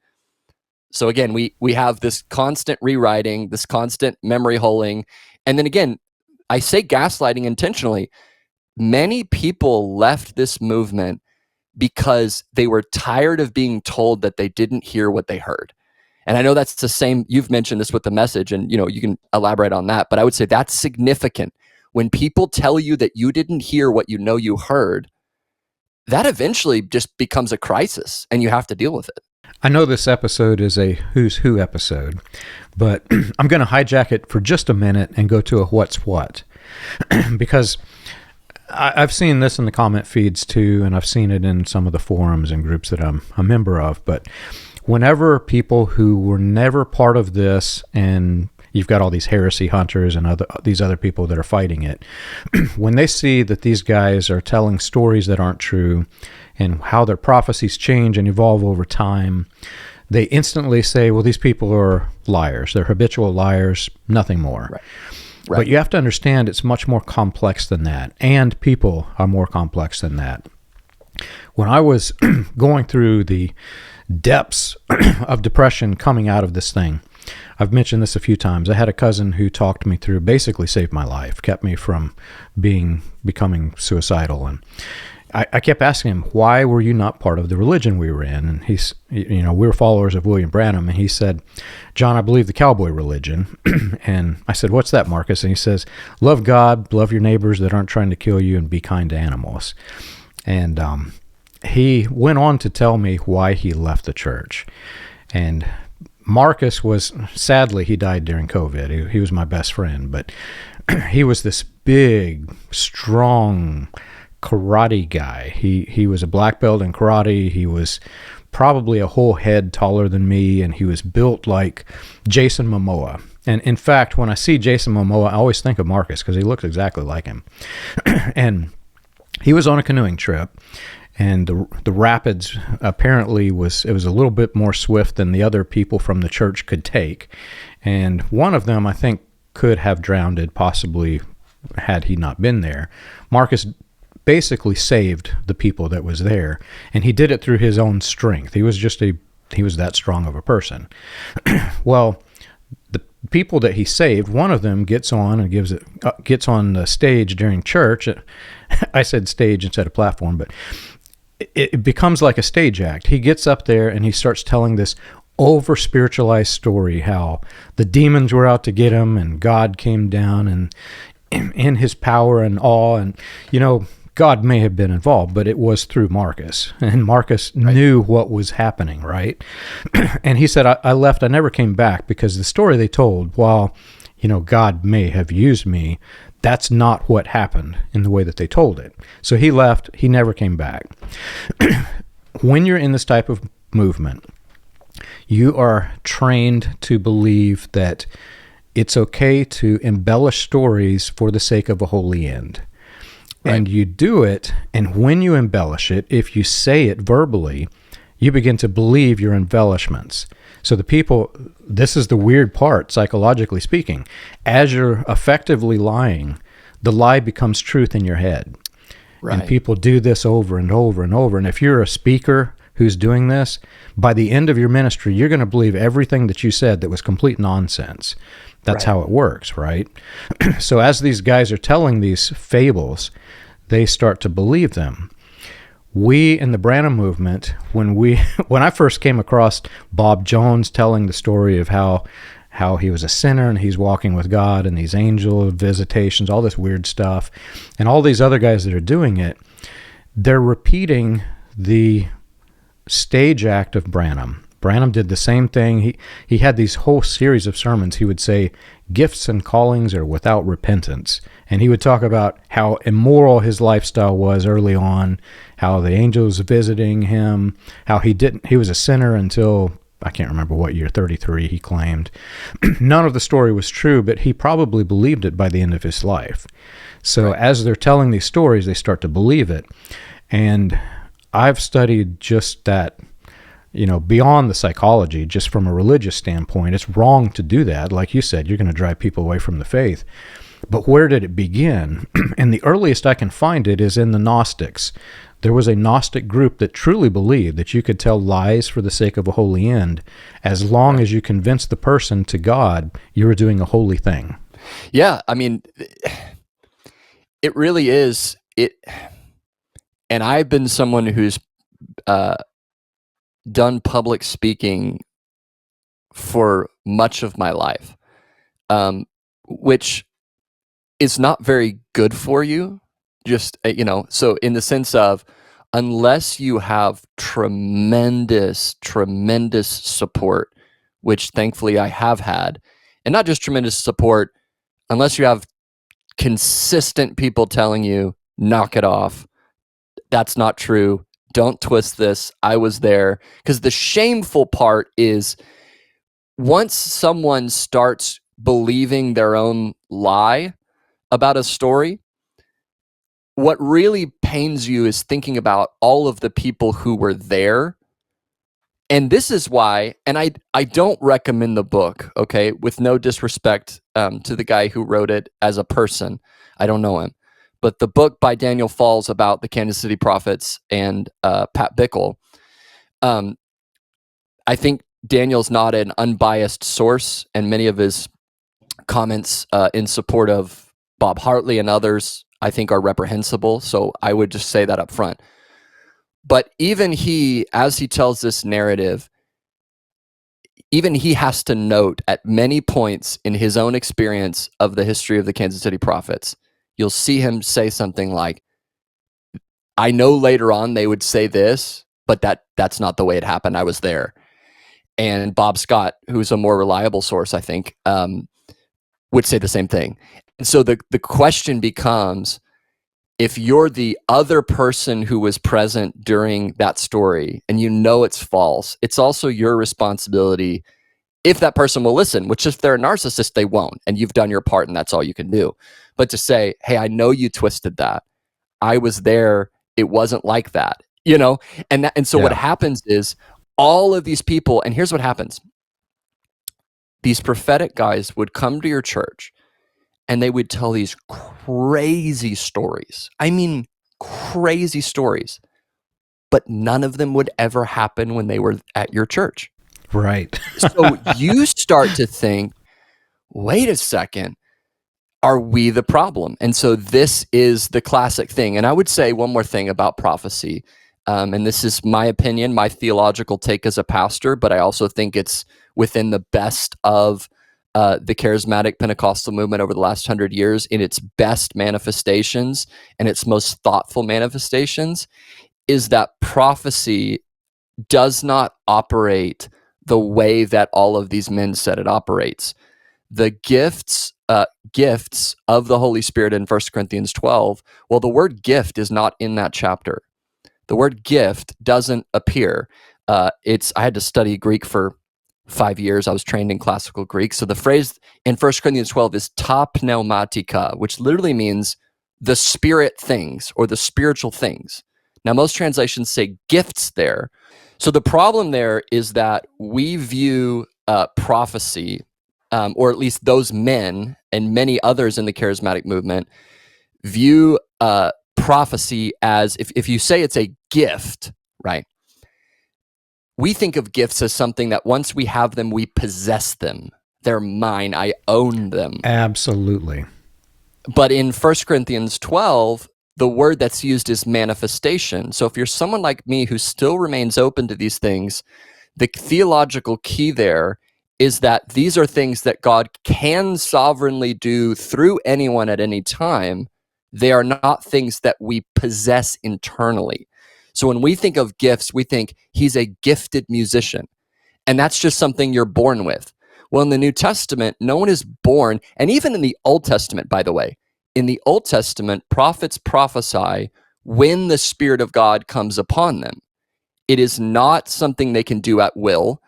So again, we have this constant rewriting, this constant memory holing. And then again, I say gaslighting intentionally. Many people left this movement because they were tired of being told that they didn't hear what they heard. And I know that's the same, you've mentioned this with the message, and you can elaborate on that, but I would say that's significant. When people tell you that you didn't hear what you know you heard, that eventually just becomes a crisis and you have to deal with it. I know this episode is a Who's Who episode, but I'm going to hijack it for just a minute and go to a what's what. Because I've seen this in the comment feeds too, and I've seen it in some of the forums and groups that I'm a member of. But whenever people who were never part of this, and you've got all these heresy hunters and these other people that are fighting it, when they see that these guys are telling stories that aren't true and how their prophecies change and evolve over time, they instantly say, well, these people are liars. They're habitual liars, nothing more. Right. But you have to understand it's much more complex than that, and people are more complex than that. When I was going through the depths of depression coming out of this thing, I've mentioned this a few times. I had a cousin who talked me through, basically saved my life, kept me from becoming suicidal. And I kept asking him, why were you not part of the religion we were in? And we were followers of William Branham. And he said, John, I believe the cowboy religion. And I said, what's that, Marcus? And he says, love God, love your neighbors that aren't trying to kill you, and be kind to animals. And he went on to tell me why he left the church. And Marcus sadly, he died during COVID. He was my best friend, but he was this big, strong karate guy. He was a black belt in karate. He was probably a whole head taller than me, and he was built like Jason Momoa. And in fact, when I see Jason Momoa, I always think of Marcus because he looks exactly like him. And he was on a canoeing trip, and the rapids apparently it was a little bit more swift than the other people from the church could take. And one of them, I think, could have drowned, possibly, had he not been there. Marcus basically saved the people that was there, and he did it through his own strength. He was that strong of a person. Well, the people that he saved, one of them gets on the stage during church. I said stage instead of platform, but it becomes like a stage act. He gets up there and he starts telling this over spiritualized story, how the demons were out to get him and God came down and in his power and awe. And, God may have been involved, but it was through Marcus. And Marcus knew what was happening, right? And he said, I left, I never came back, because the story they told, while, God may have used me, that's not what happened in the way that they told it. So he left, he never came back. When you're in this type of movement, you are trained to believe that it's okay to embellish stories for the sake of a holy end. Right. And you do it, and when you embellish it, if you say it verbally, you begin to believe your embellishments. So the people, this is the weird part, psychologically speaking. As you're effectively lying, the lie becomes truth in your head. Right. And people do this over and over and over. And if you're a speaker who's doing this, by the end of your ministry, you're going to believe everything that you said that was complete nonsense. That's how it works, right? So as these guys are telling these fables, they start to believe them. We in the Branham movement, when I first came across Bob Jones telling the story of how he was a sinner and he's walking with God and these angel visitations, all this weird stuff, and all these other guys that are doing it, they're repeating the stage act of Branham. Branham did the same thing. He had these whole series of sermons. He would say, gifts and callings are without repentance. And he would talk about how immoral his lifestyle was early on, how the angels visiting him, how he was a sinner until, I can't remember what year, 33 he claimed. None of the story was true, but he probably believed it by the end of his life. So as they're telling these stories, they start to believe it. And I've studied just that, beyond the psychology, just from a religious standpoint. It's wrong to do that. Like you said, you're going to drive people away from the faith. But where did it begin? And the earliest I can find it is in the Gnostics. There was a Gnostic group that truly believed that you could tell lies for the sake of a holy end. As long as you convinced the person to God, you were doing a holy thing. Yeah, I mean, it really is. And I've been someone who's done public speaking for much of my life, which is not very good for you. Just, so in the sense of, unless you have tremendous support, which thankfully I have had, and not just tremendous support, unless you have consistent people telling you, knock it off, that's not true, don't twist this, I was there. Because the shameful part is, once someone starts believing their own lie about a story, what really pains you is thinking about all of the people who were there. And this is why, and I don't recommend the book, okay, with no disrespect to the guy who wrote it as a person. I don't know him. But the book by Daniel Falls about the Kansas City Prophets and Pat Bickle, I think Daniel's not an unbiased source, and many of his comments in support of Bob Hartley and others, I think, are reprehensible. So I would just say that up front. But even he, as he tells this narrative, even he has to note at many points in his own experience of the history of the Kansas City Prophets, you'll see him say something like, I know later on they would say this, but that's not the way it happened. I was there. And Bob Scott, who's a more reliable source, I think, would say the same thing. And so the question becomes, if you're the other person who was present during that story and you know it's false, it's also your responsibility, if that person will listen, which if they're a narcissist, they won't, and you've done your part and that's all you can do. But to say, hey, I know you twisted that. I was there. It wasn't like that, And so what happens is all of these people, and here's what happens. These prophetic guys would come to your church and they would tell these crazy stories. I mean, crazy stories. But none of them would ever happen when they were at your church. Right. So you start to think, wait a second, are we the problem? And so this is the classic thing. And I would say one more thing about prophecy. and this is my opinion, my theological take as a pastor, but I also think it's within the best of the charismatic Pentecostal movement over the last 100 years in its best manifestations and its most thoughtful manifestations, is that prophecy does not operate the way that all of these men said it operates. The gifts of the Holy Spirit in 1 Corinthians 12, well, the word gift is not in that chapter. The word gift doesn't appear. I had to study Greek for 5 years. I was trained in classical Greek. So the phrase in 1 Corinthians 12 is ta pneumatika, which literally means the spirit things or the spiritual things. Now, most translations say gifts there. So the problem there is that we view prophecy, or at least those men and many others in the charismatic movement, view prophecy as, if you say it's a gift, right? We think of gifts as something that once we have them, we possess them. They're mine. I own them. Absolutely. But in 1 Corinthians 12, the word that's used is manifestation. So if you're someone like me who still remains open to these things, the theological key there is that these are things that God can sovereignly do through anyone at any time. They are not things that we possess internally. So when we think of gifts, we think he's a gifted musician, and that's just something you're born with. Well, in the New Testament, no one is born, and even in the Old Testament, by the way, in the Old Testament, prophets prophesy when the Spirit of God comes upon them. It is not something they can do at will.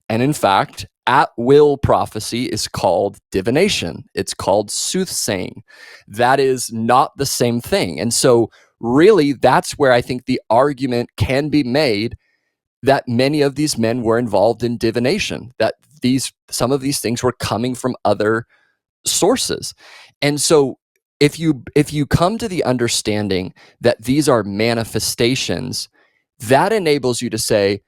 And in fact, at will prophecy is called divination. It's called soothsaying. That is not the same thing. And so really, that's where I think the argument can be made that many of these men were involved in divination, that some of these things were coming from other sources. And so if you come to the understanding that these are manifestations, that enables you to say,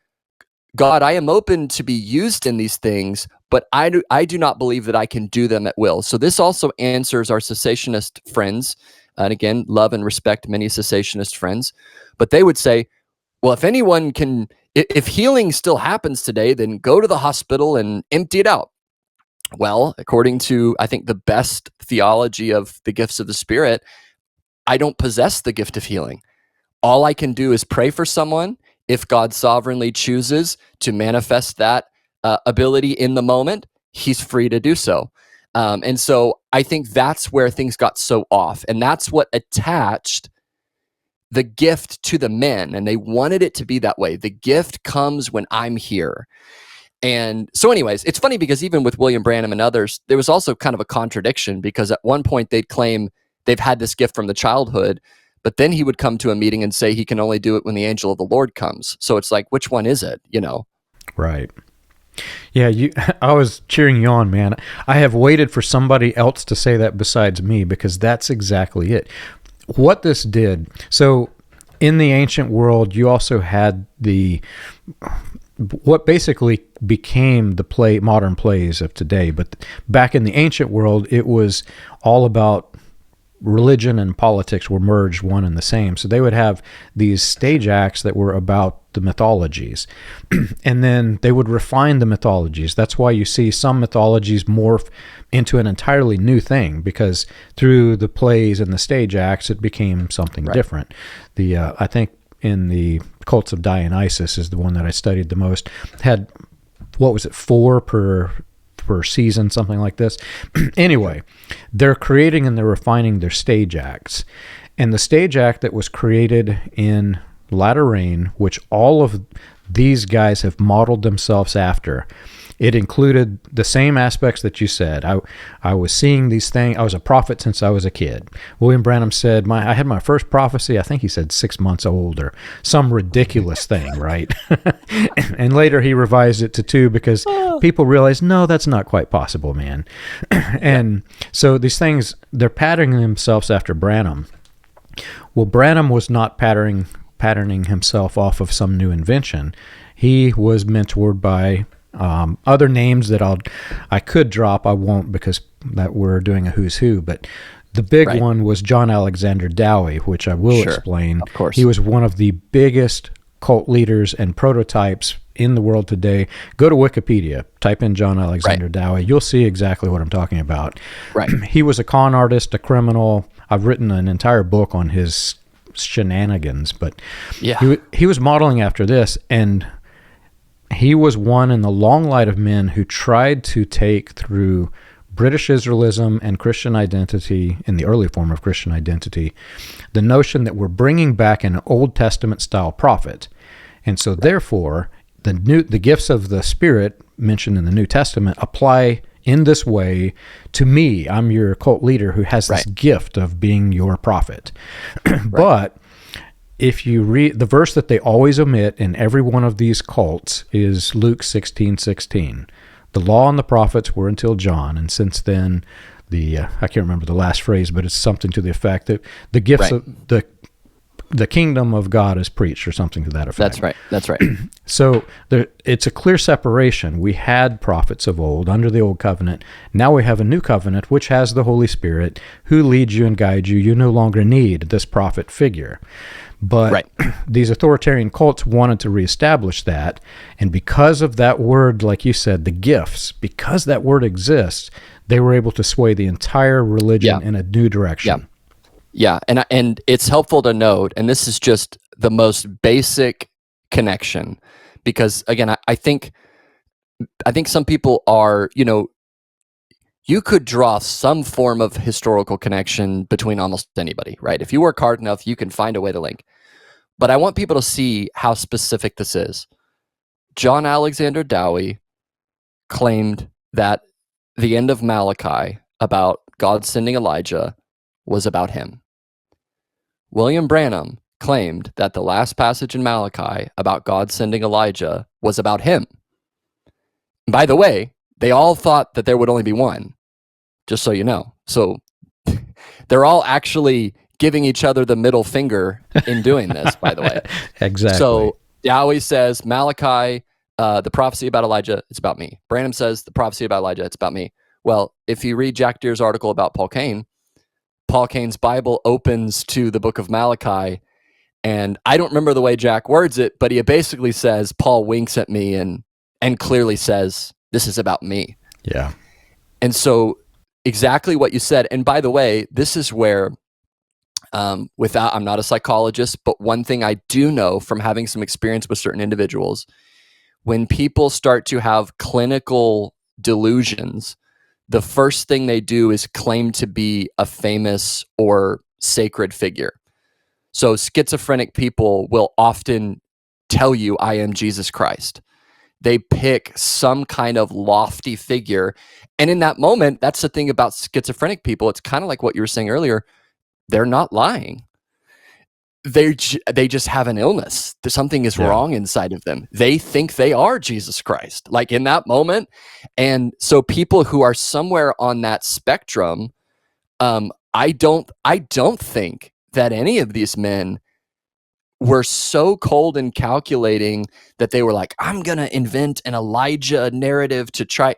God, I am open to be used in these things, but I do not believe that I can do them at will. So this also answers our cessationist friends, and again, love and respect many cessationist friends, but they would say, well, if healing still happens today, then go to the hospital and empty it out. Well, according to, I think, the best theology of the gifts of the Spirit, I don't possess the gift of healing. All I can do is pray for someone. If God sovereignly chooses to manifest that ability in the moment, he's free to do so. And so I think that's where things got so off. And that's what attached the gift to the men. And they wanted it to be that way. The gift comes when I'm here. And so anyways, it's funny because even with William Branham and others, there was also kind of a contradiction, because at one point they'd claim they've had this gift from the childhood, but then he would come to a meeting and say he can only do it when the angel of the Lord comes. So it's like, which one is it, Right. Yeah, I was cheering you on, man. I have waited for somebody else to say that besides me, because that's exactly it. What this did, so in the ancient world, you also had what basically became the modern plays of today. But back in the ancient world, it was all about religion and politics were merged one and the same. So they would have these stage acts that were about the mythologies. And then they would refine the mythologies. That's why you see some mythologies morph into an entirely new thing, because through the plays and the stage acts, it became something different. I think in the Cults of Dionysus is the one that I studied the most. Had, 4 per season, something like this. Anyway, they're creating and they're refining their stage acts. And the stage act that was created in Latter Rain, which all of these guys have modeled themselves after, it included the same aspects that you said. I was seeing these things. I was a prophet since I was a kid. William Branham said, I had my first prophecy, I think he said 6 months old, or some ridiculous thing, right? And later he revised it to 2 because people realized, no, that's not quite possible, man. And so these things, they're patterning themselves after Branham. Well, Branham was not patterning himself off of some new invention. He was mentored by other names that I could drop. I won't, because that we're doing a who's who, but the big one was John Alexander Dowie, which I will explain. Of course. He was one of the biggest cult leaders and prototypes in the world today. Go to Wikipedia, type in John Alexander Dowie. You'll see exactly what I'm talking about. Right. He was a con artist, a criminal. I've written an entire book on his shenanigans, but he was modeling after this, and he was one in the long line of men who tried to take through British Israelism and Christian identity, in the early form of Christian identity, the notion that we're bringing back an Old Testament style prophet. And so therefore, the gifts of the Spirit mentioned in the New Testament apply in this way to me. I'm your cult leader who has this gift of being your prophet. But if you read the verse that they always omit in every one of these cults is Luke 16:16. The law and the prophets were until John, and since then, I can't remember the last phrase, but it's something to the effect that the gifts of the kingdom of God is preached, or something to that effect. That's right. So it's a clear separation. We had prophets of old under the old covenant. Now we have a new covenant, which has the Holy Spirit who leads you and guides you. You no longer need this prophet figure. But these authoritarian cults wanted to reestablish that. And because of that word, like you said, the gifts, because that word exists, they were able to sway the entire religion in a new direction. Yeah, and it's helpful to note, and this is just the most basic connection, because again, I think some people are, you could draw some form of historical connection between almost anybody, right? If you work hard enough, you can find a way to link. But I want people to see how specific this is. John Alexander Dowie claimed that the end of Malachi about God sending Elijah was about him. William Branham claimed that the last passage in Malachi about God sending Elijah was about him. And by the way, they all thought that there would only be one, just so you know. So they're all actually giving each other the middle finger in doing this, by the way. Exactly. So Dowie says, Malachi, the prophecy about Elijah, it's about me. Branham says, the prophecy about Elijah, it's about me. Well, if you read Jack Deere's article about Paul Cain's Bible opens to the book of Malachi, and I don't remember the way Jack words it, but he basically says, Paul winks at me and clearly says, this is about me. Yeah. And so exactly what you said. And by the way, this is where, I'm not a psychologist, but one thing I do know from having some experience with certain individuals, when people start to have clinical delusions, the first thing they do is claim to be a famous or sacred figure. So schizophrenic people will often tell you, I am Jesus Christ. They pick some kind of lofty figure. And in that moment, that's the thing about schizophrenic people. It's kind of like what you were saying earlier. They're not lying. They just have an illness. Something is wrong inside of them. They think they are Jesus Christ, like in that moment. And so people who are somewhere on that spectrum, I don't think that any of these men were so cold and calculating that they were like, I'm going to invent an Elijah narrative to try.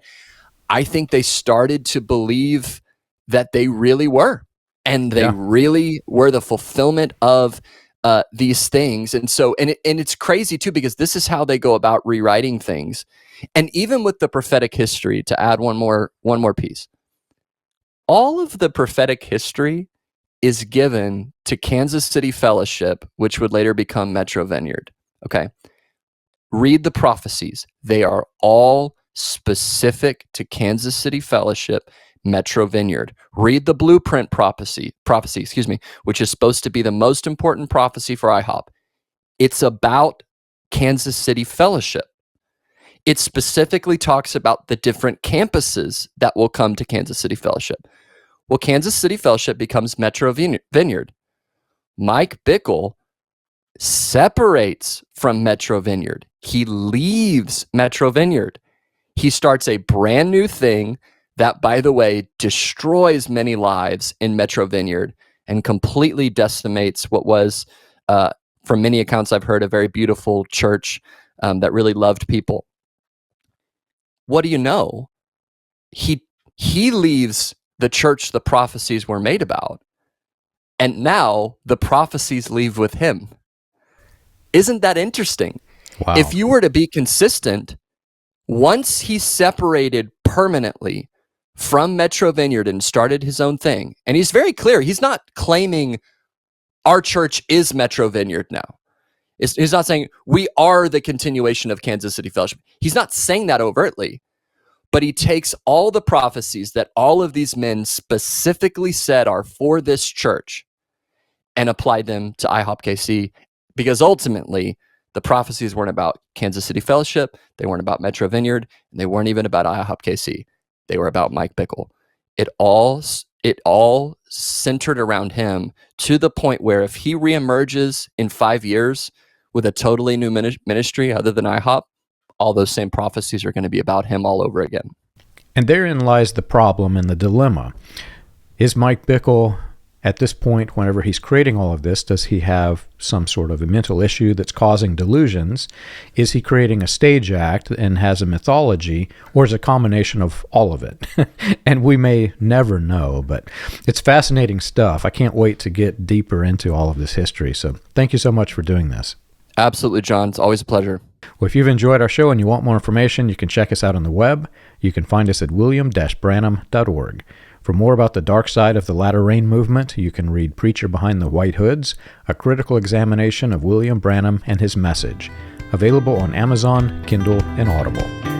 I think they started to believe that they really were. And they really were the fulfillment of these things. And so, and it's crazy too, because this is how they go about rewriting things. And even with the prophetic history, to add one more piece, all of the prophetic history is given to Kansas City Fellowship, which would later become Metro Vineyard. Okay. Read the prophecies. They are all specific to Kansas City Fellowship, Metro Vineyard. Read the blueprint prophecy, which is supposed to be the most important prophecy for IHOP. It's about Kansas City Fellowship. It specifically talks about the different campuses that will come to Kansas City Fellowship. Well, Kansas City Fellowship becomes Metro Vineyard. Mike Bickle separates from Metro Vineyard. He leaves Metro Vineyard. He starts a brand new thing that, by the way, destroys many lives in Metro Vineyard and completely decimates what was, from many accounts I've heard, a very beautiful church that really loved people. What do you know? He leaves the church the prophecies were made about, and now the prophecies leave with him. Isn't that interesting? Wow. If you were to be consistent, once he separated permanently from Metro Vineyard and started his own thing, and he's very clear, he's not claiming our church is Metro Vineyard now. He's not saying we are the continuation of Kansas City Fellowship. He's not saying that overtly, but he takes all the prophecies that all of these men specifically said are for this church and applied them to IHOPKC, because ultimately the prophecies weren't about Kansas City Fellowship, they weren't about Metro Vineyard, and they weren't even about IHOPKC. They were about Mike Bickle. It all centered around him, to the point where if he reemerges in 5 years with a totally new ministry other than IHOP, all those same prophecies are going to be about him all over again. And therein lies the problem and the dilemma. Is Mike Bickle, at this point, whenever he's creating all of this, does he have some sort of a mental issue that's causing delusions? Is he creating a stage act and has a mythology, or is it a combination of all of it? And we may never know, but it's fascinating stuff. I can't wait to get deeper into all of this history. So thank you so much for doing this. Absolutely, John. It's always a pleasure. Well, if you've enjoyed our show and you want more information, you can check us out on the web. You can find us at william-branham.org. For more about the dark side of the Latter Rain movement, you can read Preacher Behind the White Hoods, a critical examination of William Branham and his message, available on Amazon, Kindle, and Audible.